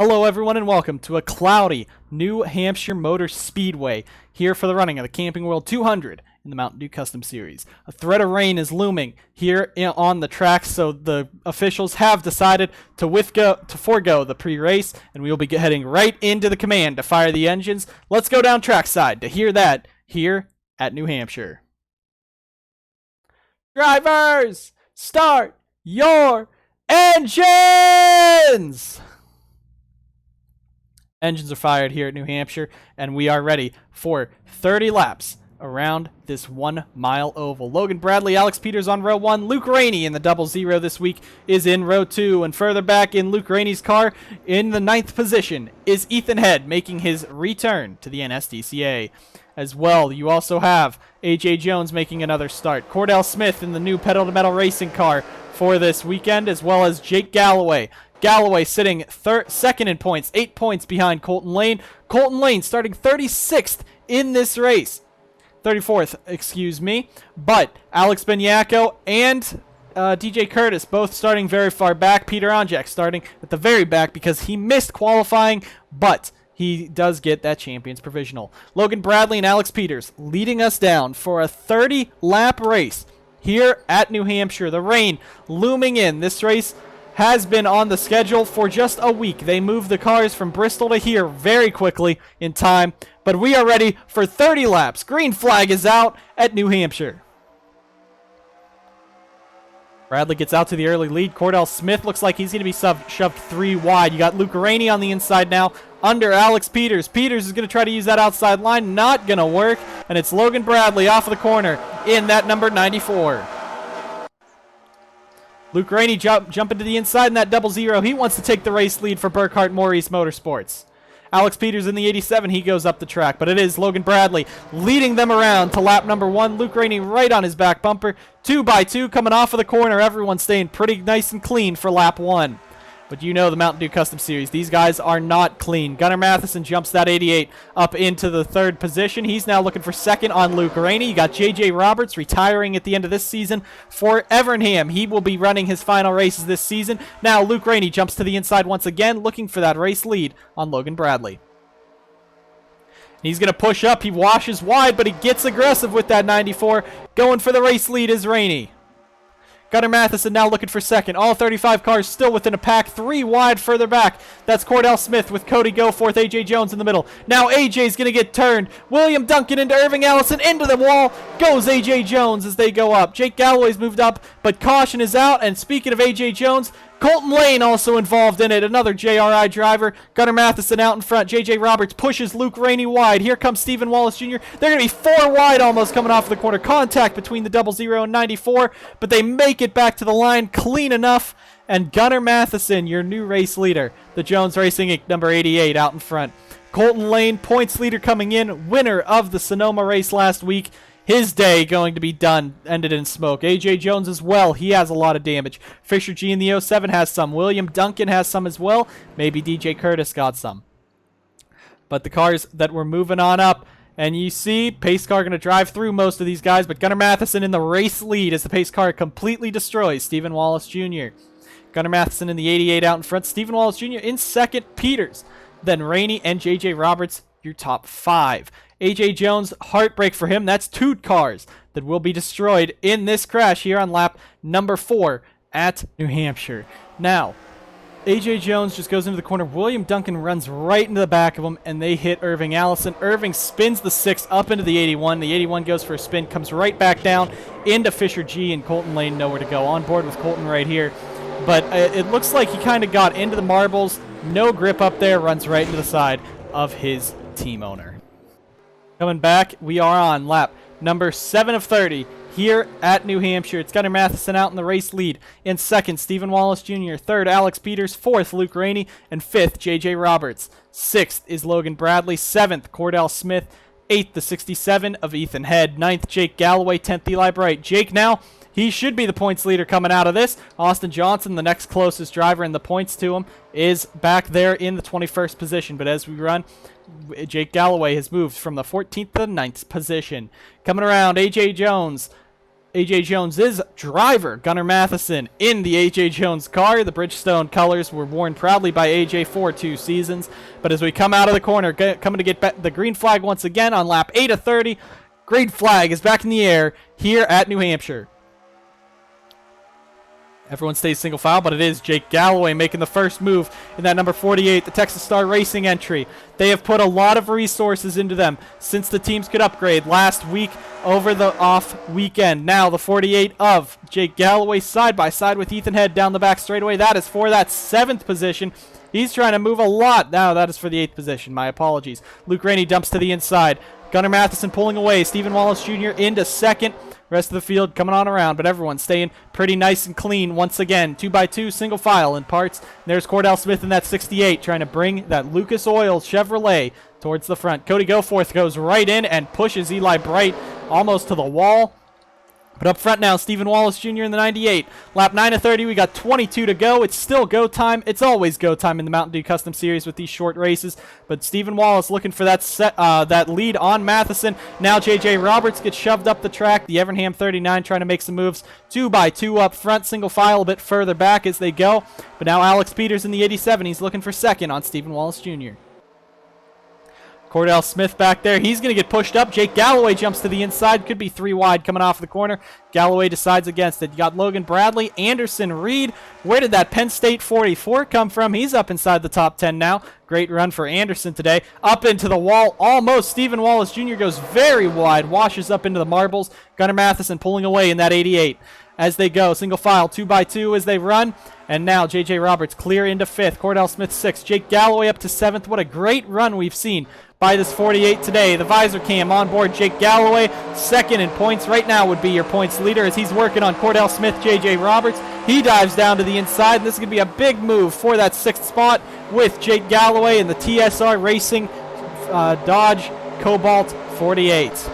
Hello everyone and welcome to a cloudy New Hampshire Motor Speedway here for the running of the Camping World 200 in the Mountain Dew Custom Series. A threat of rain is looming here on the track, so the officials have decided to forego the pre-race, and we will be heading right into the command to fire the engines. Let's go down trackside to hear that here at New Hampshire. Drivers, start your engines! Engines are fired here at New Hampshire, and we are ready for 30 laps around this 1 mile oval. Logan Bradley, Alex Peters on row 1. Luke Rainey in the 00 this week is in row 2. And further back in Luke Rainey's car, in the 9th position, is Ethan Head making his return to the NSDCA. As well, you also have AJ Jones making another start. Cordell Smith in the new pedal-to-metal racing car for this weekend, as well as Jake Galloway. Galloway sitting second in points, 8 points behind Colton Lane. Colton Lane starting 36th in this race. 34th, excuse me. But Alex Benyako and DJ Curtis both starting very far back. Peter Onjak starting at the very back because he missed qualifying, but he does get that champion's provisional. Logan Bradley and Alex Peters leading us down for a 30-lap race here at New Hampshire. The rain looming in. This race has been on the schedule for just a week. They moved the cars from Bristol to here very quickly in time, but we are ready for 30 laps. Green flag is out at New Hampshire. Bradley gets out to the early lead. Cordell Smith looks like he's going to be shoved 3 wide. You got Luke Rainey on the inside now under Alex Peters. Peters is going to try to use that outside line. Not going to work, and it's Logan Bradley off of the corner in that number 94. Luke Rainey jumping to the inside in that 00. He wants to take the race lead for Burkhart Maurice Motorsports. Alex Peters in the 87. He goes up the track, but it is Logan Bradley leading them around to lap number 1. Luke Rainey right on his back bumper. 2 by 2 coming off of the corner. Everyone staying pretty nice and clean for lap 1. But you know the Mountain Dew Custom Series. These guys are not clean. Gunnar Matheson jumps that 88 up into the 3rd position. He's now looking for 2nd on Luke Rainey. You got J.J. Roberts retiring at the end of this season for Evernham. He will be running his final races this season. Now Luke Rainey jumps to the inside once again, looking for that race lead on Logan Bradley. He's going to push up. He washes wide, but he gets aggressive with that 94. Going for the race lead is Rainey. Gunnar Matheson now looking for 2nd. All 35 cars still within a pack. 3 wide further back. That's Cordell Smith with Cody Goforth, AJ Jones in the middle. Now AJ's going to get turned. William Duncan into Irving Allison. Into the wall goes AJ Jones as they go up. Jake Galloway's moved up, but caution is out. And speaking of AJ Jones, Colton Lane also involved in it. Another JRI driver. Gunnar Matheson out in front. J.J. Roberts pushes Luke Rainey wide. Here comes Stephen Wallace Jr. They're going to be 4 wide almost coming off the corner. Contact between the 00 and 94, but they make it back to the line clean enough. And Gunnar Matheson, your new race leader. The Jones Racing Inc. number 88 out in front. Colton Lane, points leader coming in. Winner of the Sonoma race last week. His day going to be done, ended in smoke. AJ Jones as well. He has a lot of damage. Fisher G in the 07 has some. William Duncan has some as well. Maybe DJ Curtis got some. But the cars that were moving on up, and you see pace car going to drive through most of these guys, but Gunnar Matheson in the race lead as the pace car completely destroys Stephen Wallace Jr. Gunnar Matheson in the 88 out in front. Stephen Wallace Jr. in 2nd. Peters. Then Rainey and JJ Roberts, your top 5. AJ Jones, heartbreak for him. That's 2 cars that will be destroyed in this crash here on lap number 4 at New Hampshire. Now, AJ Jones just goes into the corner. William Duncan runs right into the back of him, and they hit Irving Allison. Irving spins the 6 up into the 81. The 81 goes for a spin, comes right back down into Fisher G, and Colton Lane nowhere to go. On board with Colton right here. But it looks like he kind of got into the marbles. No grip up there. Runs right into the side of his team owner. Coming back, we are on lap number 7 of 30 here at New Hampshire. It's Gunnar Matheson out in the race lead. In 2nd, Stephen Wallace Jr. 3rd, Alex Peters. 4th, Luke Rainey. And 5th, J.J. Roberts. 6th is Logan Bradley. 7th, Cordell Smith. 8th, the 67 of Ethan Head. 9th, Jake Galloway. 10th, Eli Bright. Jake now, he should be the points leader coming out of this. Austin Johnson, the next closest driver in the points to him, is back there in the 21st position. But as we run, Jake Galloway has moved from the 14th to the 9th position. Coming around, AJ Jones A.J. Jones's driver, Gunnar Matheson, in the A.J. Jones car. The Bridgestone colors were worn proudly by A.J. for 2 seasons. But as we come out of the corner, coming to get the green flag once again on lap 8 of 30, green flag is back in the air here at New Hampshire. Everyone stays single file, but it is Jake Galloway making the first move in that number 48, the Texas Star Racing entry. They have put a lot of resources into them since the teams could upgrade last week over the off weekend. Now the 48 of Jake Galloway side by side with Ethan Head down the back straightaway. That is for that 7th position. He's trying to move a lot. Now that is for the 8th position. My apologies. Luke Rainey dumps to the inside. Gunnar Matheson pulling away. Stephen Wallace Jr. into second. Rest of the field coming on around, but everyone's staying pretty nice and clean once again. 2x2, single file in parts. And there's Cordell Smith in that 68 trying to bring that Lucas Oil Chevrolet towards the front. Cody Goforth goes right in and pushes Eli Bright almost to the wall. But up front now, Stephen Wallace Jr. in the 98. Lap 9 of 30, we got 22 to go. It's still go time. It's always go time in the Mountain Dew Custom Series with these short races. But Stephen Wallace looking for that lead on Matheson. Now J.J. Roberts gets shoved up the track. The Evernham 39 trying to make some moves. 2x2 up front, single file a bit further back as they go. But now Alex Peters in the 87. He's looking for second on Stephen Wallace Jr. Cordell Smith back there. He's going to get pushed up. Jake Galloway jumps to the inside. Could be 3 wide coming off the corner. Galloway decides against it. You got Logan Bradley, Anderson Reed. Where did that Penn State 44 come from? He's up inside the top 10 now. Great run for Anderson today. Up into the wall. Almost. Stephen Wallace Jr. goes very wide. Washes up into the marbles. Gunnar Matheson pulling away in that 88. As they go, single file, 2x2 as they run. And now J.J. Roberts clear into 5th. Cordell Smith 6th. Jake Galloway up to 7th. What a great run we've seen by this 48 today. The visor cam on board. Jake Galloway, second in points. Right now would be your points leader as he's working on Cordell Smith, J.J. Roberts. He dives down to the inside, and this is going to be a big move for that 6th spot with Jake Galloway and the TSR Racing Dodge Cobalt 48.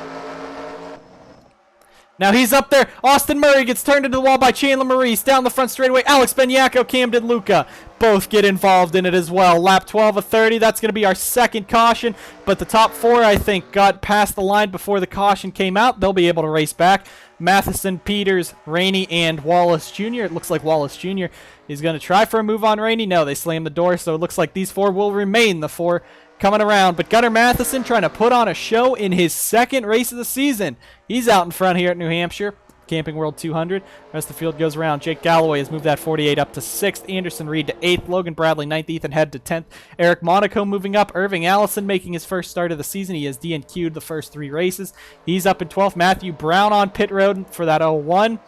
Now he's up there. Austin Murray gets turned into the wall by Chandler Maurice. Down the front straightaway, Alex Benyako, Camden Luca. Both get involved in it as well. Lap 12 of 30. That's going to be our second caution. But the top 4, I think, got past the line before the caution came out. They'll be able to race back. Matheson, Peters, Rainey, and Wallace Jr. It looks like Wallace Jr. is going to try for a move on Rainey. No, they slammed the door, so it looks like these 4 will remain the 4 coming around. But Gunnar Matheson trying to put on a show in his second race of the season. He's out in front here at New Hampshire. Camping World 200. Rest of the field goes around. Jake Galloway has moved that 48 up to 6th. Anderson Reed to 8th. Logan Bradley 9th. Ethan Head to 10th. Eric Monaco moving up. Irving Allison making his first start of the season. He has DNQ'd the first 3 races. He's up in 12th. Matthew Brown on pit road for that 01.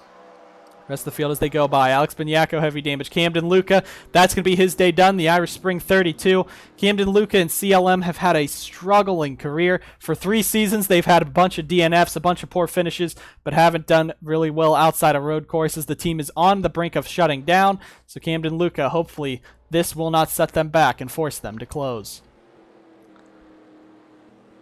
Rest of the field as they go by. Alex Benyako, heavy damage. Camden Luca, that's going to be his day done. The Irish Spring 32. Camden Luca and CLM have had a struggling career. For 3 seasons, they've had a bunch of DNFs, a bunch of poor finishes, but haven't done really well outside of road courses. The team is on the brink of shutting down. So Camden Luca, hopefully this will not set them back and force them to close.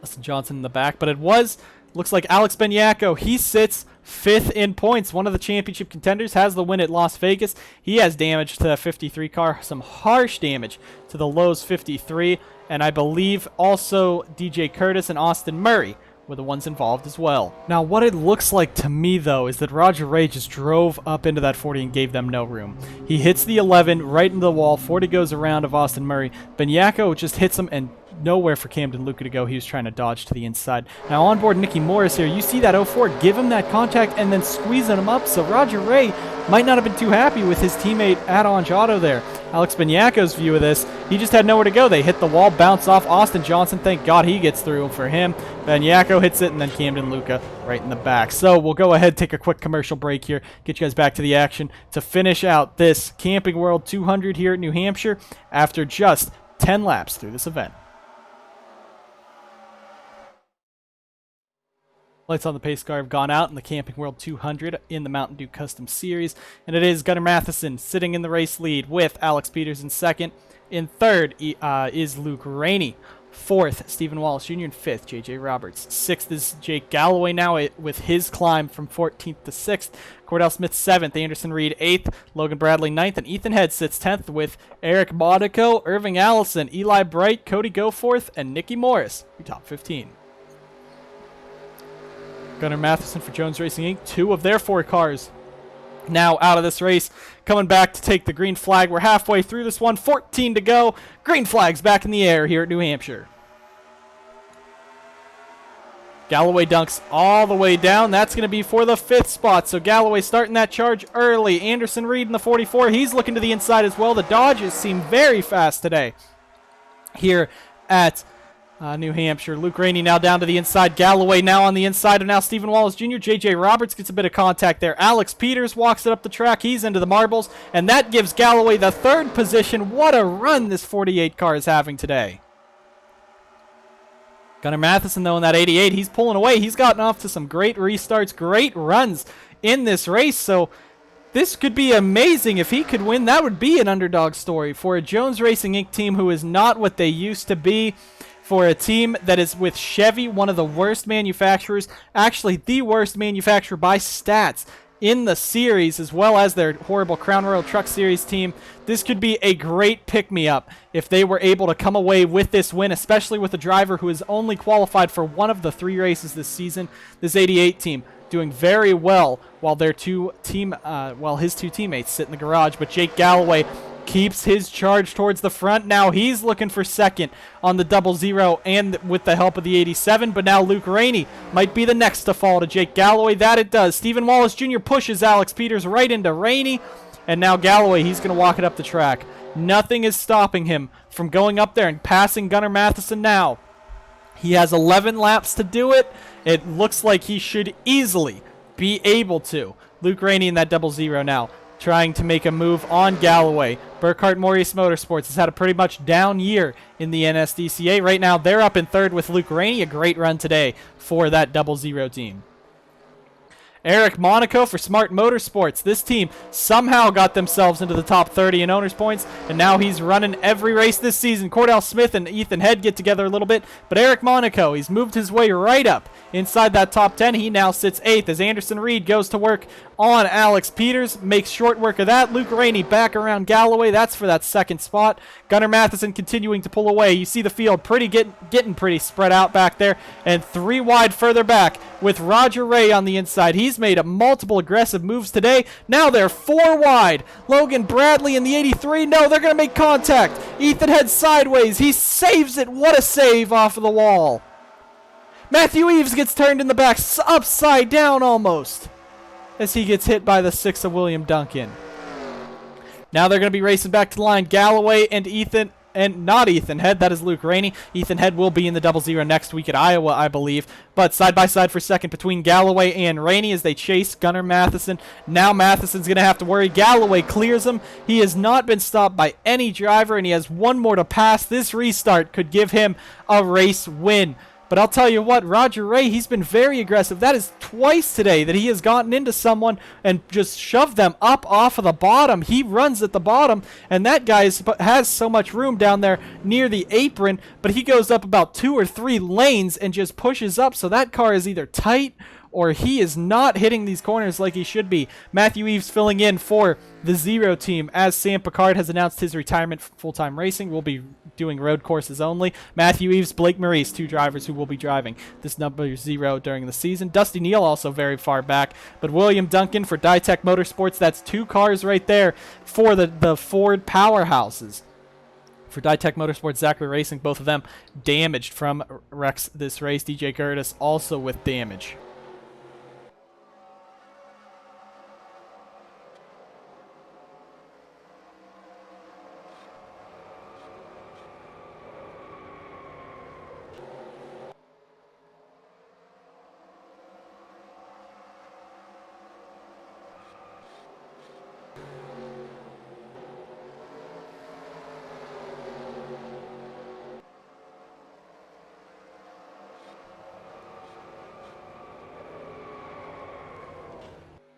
Justin Johnson in the back, but it looks like Alex Benyako, he sits 5th in points. One of the championship contenders has the win at Las Vegas. He has damage to the 53 car, some harsh damage to the Lowe's 53, and I believe also DJ Curtis and Austin Murray were the ones involved as well. Now, what it looks like to me, though, is that Roger Ray just drove up into that 40 and gave them no room. He hits the 11 right into the wall. 40 goes around of Austin Murray. Benyako just hits him and nowhere for Camden Luca to go. He was trying to dodge to the inside. Now on board Nicky Morris here. You see that 04 give him that contact and then squeezing him up. So Roger Ray might not have been too happy with his teammate Adange Auto there. Alex Benyako's view of this, he just had nowhere to go. They hit the wall, bounce off. Austin Johnson, thank God he gets through for him. Benyako hits it, and then Camden Luca right in the back. So we'll go ahead, take a quick commercial break here, get you guys back to the action to finish out this Camping World 200 here at New Hampshire after just 10 laps through this event. Lights on the pace car have gone out in the Camping World 200 in the Mountain Dew Custom Series. And it is Gunnar Matheson sitting in the race lead with Alex Peters in second. In third is Luke Rainey. Fourth, Stephen Wallace Jr. in fifth, J.J. Roberts. Sixth is Jake Galloway now with his climb from 14th to 6th. Cordell Smith 7th, Anderson Reed 8th, Logan Bradley 9th, and Ethan Head sits 10th with Eric Monaco, Irving Allison, Eli Bright, Cody Goforth, and Nicky Morris. Top 15. Gunnar Matheson for Jones Racing Inc. 2 of their 4 cars now out of this race, coming back to take the green flag. We're halfway through this one, 14 to go. Green flag's back in the air here at New Hampshire. Galloway dunks all the way down. That's going to be for the 5th spot. So Galloway starting that charge early. Anderson Reed in the 44. He's looking to the inside as well. The Dodges seem very fast today here at New Hampshire. Luke Rainey now down to the inside. Galloway now on the inside, and now Stephen Wallace Jr. J.J. Roberts gets a bit of contact there. Alex Peters walks it up the track. He's into the marbles, and that gives Galloway the 3rd position. What a run this 48 car is having today. Gunnar Matheson, though, in that 88, he's pulling away. He's gotten off to some great restarts, great runs in this race, so this could be amazing. If he could win, that would be an underdog story for a Jones Racing Inc. team who is not what they used to be, for a team that is with Chevy, one of the worst manufacturers, actually the worst manufacturer by stats in the series, as well as their horrible Crown Royal Truck Series team. This could be a great pick-me-up if they were able to come away with this win, especially with a driver who has only qualified for one of the 3 races this season. This 88 team doing very well while his 2 teammates sit in the garage. But Jake Galloway keeps his charge towards the front. Now he's looking for 2nd on the 00 and with the help of the 87, but now Luke Rainey might be the next to fall to Jake Galloway. That it does. Stephen Wallace Jr. pushes Alex Peters right into Rainey, and now Galloway, he's going to walk it up the track. Nothing is stopping him from going up there and passing Gunnar Matheson now. He has 11 laps to do it. It looks like he should easily be able to. Luke Rainey in that 00 now, trying to make a move on Galloway. Burkhart Maurice Motorsports has had a pretty much down year in the NSDCA. Right now, they're up in 3rd with Luke Rainey. A great run today for that 00 team. Eric Monaco for Smart Motorsports. This team somehow got themselves into the top 30 in owners points, and now he's running every race this season. Cordell Smith and Ethan Head get together a little bit, but Eric Monaco, he's moved his way right up inside that top 10. He now sits 8th as Anderson Reed goes to work on Alex Peters, makes short work of that. Luke Rainey back around Galloway. That's for that 2nd spot. Gunnar Matheson continuing to pull away. You see the field getting pretty spread out back there, and 3 wide further back with Roger Ray on the inside. He's made multiple aggressive moves today. Now they're 4 wide. Logan Bradley in the 83. No, they're going to make contact. Ethan heads sideways. He saves it. What a save off of the wall. Matthew Eves gets turned in the back, upside down almost, as he gets hit by the 6 of William Duncan. Now they're going to be racing back to the line. Galloway and Ethan, and not Ethan Head, that is Luke Rainey. Ethan Head will be in the 00 next week at Iowa, I believe. But side by side for 2nd between Galloway and Rainey as they chase Gunnar Matheson. Now Matheson's going to have to worry. Galloway clears him. He has not been stopped by any driver, and he has 1 more to pass. This restart could give him a race win. But I'll tell you what, Roger Ray, he's been very aggressive. That is twice today that he has gotten into someone and just shoved them up off of the bottom. He runs at the bottom, and that guy has so much room down there near the apron, but he goes up about 2 or 3 lanes and just pushes up. So that car is either tight or he is not hitting these corners like he should be. Matthew Eves filling in for the 0 team as Sam Picard has announced his retirement from full-time racing. We'll be doing road courses only. Matthew Eves, Blake Maurice, 2 drivers who will be driving this number 0 during the season. Dusty Neal also very far back, but William Duncan for Ditech Motorsports. That's 2 cars right there for the Ford powerhouses. For Ditech Motorsports, Zachary Racing, both of them damaged from wrecks this race. DJ Curtis also with damage.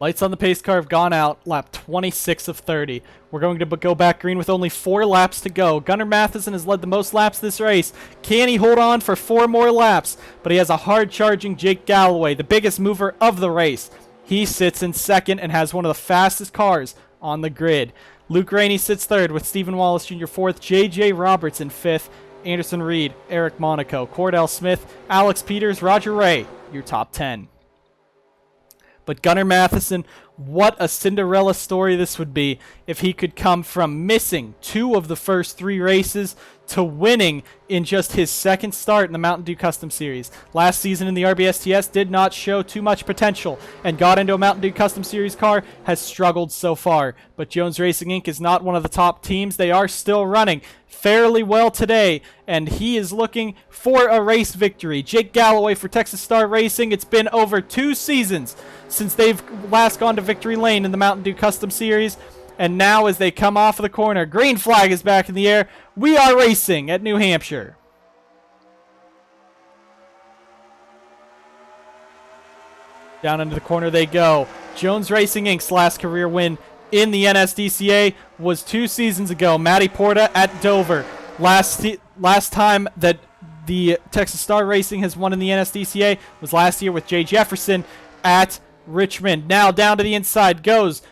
Lights on the pace car have gone out, lap 26 of 30. We're going to go back green with only 4 laps to go. Gunnar Matheson has led the most laps this race. Can he hold on for 4 more laps? But he has a hard-charging Jake Galloway, the biggest mover of the race. He sits in 2nd and has one of the fastest cars on the grid. Luke Rainey sits 3rd with Stephen Wallace Jr. 4th, J.J. Roberts in 5th, Anderson Reed, Eric Monaco, Cordell Smith, Alex Peters, Roger Ray, your top 10. But Gunnar Matheson, what a Cinderella story this would be if he could come from missing 2 of the first 3 races to winning in just his second start in the Mountain Dew Custom Series. Last season in the RBSTS did not show too much potential and got into a Mountain Dew Custom Series car, has struggled so far. But Jones Racing Inc. is not one of the top teams. They are still running fairly well today, and he is looking for a race victory. Jake Galloway for Texas Star Racing. It's been over 2 seasons since they've last gone to victory lane in the Mountain Dew Custom Series. And now as they come off of the corner, green flag is back in the air. We are racing at New Hampshire. Down into the corner they go. Jones Racing Inc.'s last career win in the NSDCA was 2 seasons ago. Matty Porta at Dover. Last time that the Texas Star Racing has won in the NSDCA was last year with Jay Jefferson at Richmond. Now down to the inside goes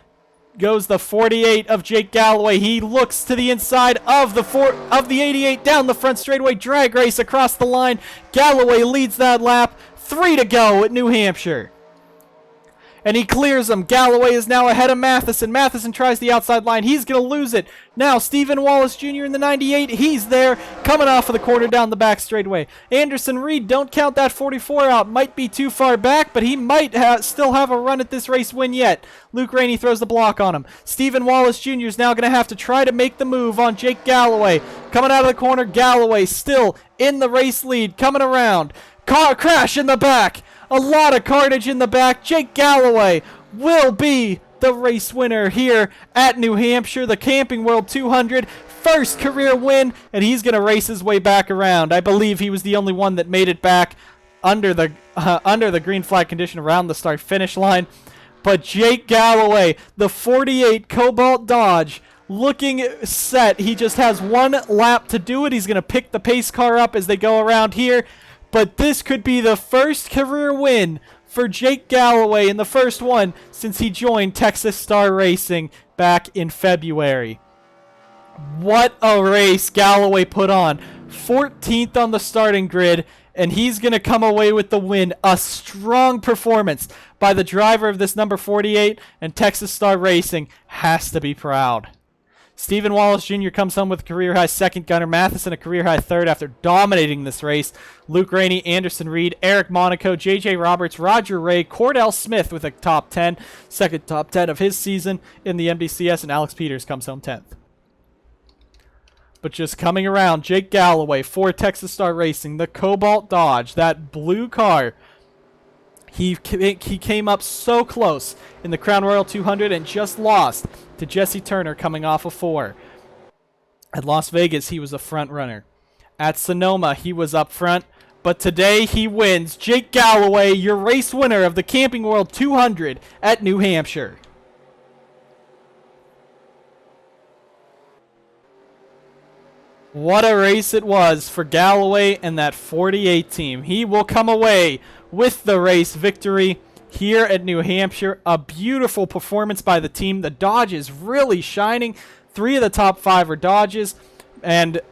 the 48 of Jake Galloway. He looks to the inside of the 88 down the front straightaway. Drag race across the line. Galloway leads that lap. 3 to go at New Hampshire. And he clears them. Galloway is now ahead of Matheson. Matheson tries the outside line. He's going to lose it. Now Stephen Wallace Jr. in the 98. He's there, coming off of the corner down the back straightaway. Anderson Reed, don't count that 44 out. Might be too far back, but he might still have a run at this race win yet. Luke Rainey throws the block on him. Stephen Wallace Jr. is now going to have to try to make the move on Jake Galloway. Coming out of the corner, Galloway still in the race lead, coming around. Car crash in the back. A lot of carnage in the back. Jake Galloway will be the race winner here at New Hampshire, the Camping World 200. First career win, and he's going to race his way back around. I believe he was the only one that made it back under the green flag condition around the start-finish line. But Jake Galloway, the 48 Cobalt Dodge, looking set. He just has 1 lap to do it. He's going to pick the pace car up as they go around here. But this could be the first career win for Jake Galloway, and the first one since he joined Texas Star Racing back in February. What a race Galloway put on. 14th on the starting grid, and he's going to come away with the win. A strong performance by the driver of this number 48, and Texas Star Racing has to be proud. Stephen Wallace Jr. comes home with a career-high 2nd. Gunnar Matheson a career-high 3rd after dominating this race. Luke Rainey, Anderson Reed, Eric Monaco, J.J. Roberts, Roger Ray, Cordell Smith with a top 10. 2nd top 10 of his season in the MDCS, and Alex Peters comes home 10th. But just coming around, Jake Galloway for Texas Star Racing, the Cobalt Dodge, that blue car. He came up so close in the Crown Royal 200 and just lost to Jesse Turner coming off of 4. At Las Vegas, he was a front runner. At Sonoma, he was up front. But today, he wins. Jake Galloway, your race winner of the Camping World 200 at New Hampshire. What a race it was for Galloway and that 48 team. He will come away with the race victory here at New Hampshire. A beautiful performance by the team. The Dodge is really shining. 3 of the top 5 are Dodges, and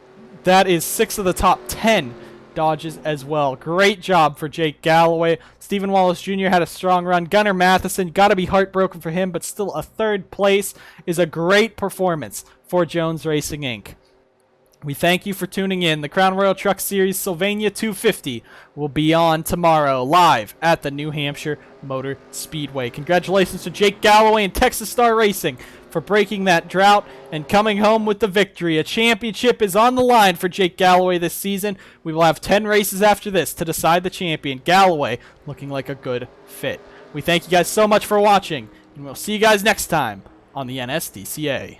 that is 6 of the top 10 Dodges as well. Great job for Jake Galloway. Stephen Wallace Jr. had a strong run. Gunnar Matheson, got to be heartbroken for him, but still a 3rd place is a great performance for Jones Racing Inc. We thank you for tuning in. The Crown Royal Truck Series Sylvania 250 will be on tomorrow live at the New Hampshire Motor Speedway. Congratulations to Jake Galloway and Texas Star Racing for breaking that drought and coming home with the victory. A championship is on the line for Jake Galloway this season. We will have 10 races after this to decide the champion. Galloway looking like a good fit. We thank you guys so much for watching, and we'll see you guys next time on the NSDCA.